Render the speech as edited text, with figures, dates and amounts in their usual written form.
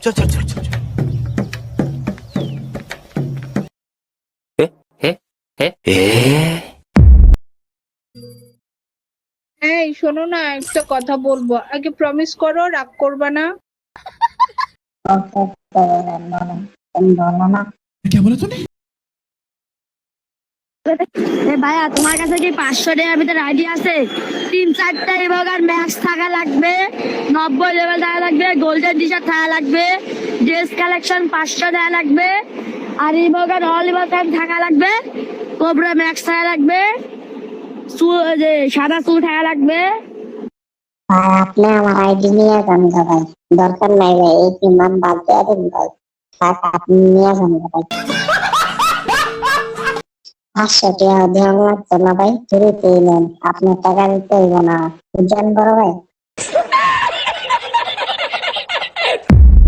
চল চল চল চল। এই শোনো না, একটা কথা বলবো, আগে প্রমিস করো রাগ করবা না। ভাইয়া তোমার কাছে কি 500 টাকার ভিতরে আইডিয়া আছে? 3-4টা এবার ম্যাক্স থাকা লাগবে, 90 লেভেল থাকা লাগবে, গোল্ডেন টি শার্ট থাকা লাগবে, ড্রেস কালেকশন 500 থাকা লাগবে, আর এবার অল এবার থাকা লাগবে, কোবরা ম্যাক্স থাকা লাগবে, সাদা চুল থাকা লাগবে। আপনি আমার আইডি নিয়ে যান ভাই, দরকার নাই ভাই, এই কি নাম বাদ দেওয়া দিন ভাই, আপনি নিয়ে যান ভাই। 500 টাকা দেওয়া লাগতো না ভাই, ফ্রিতেই নেন, আপনার টাকা দিতে হইব না, বুঝছেন বড় ভাই।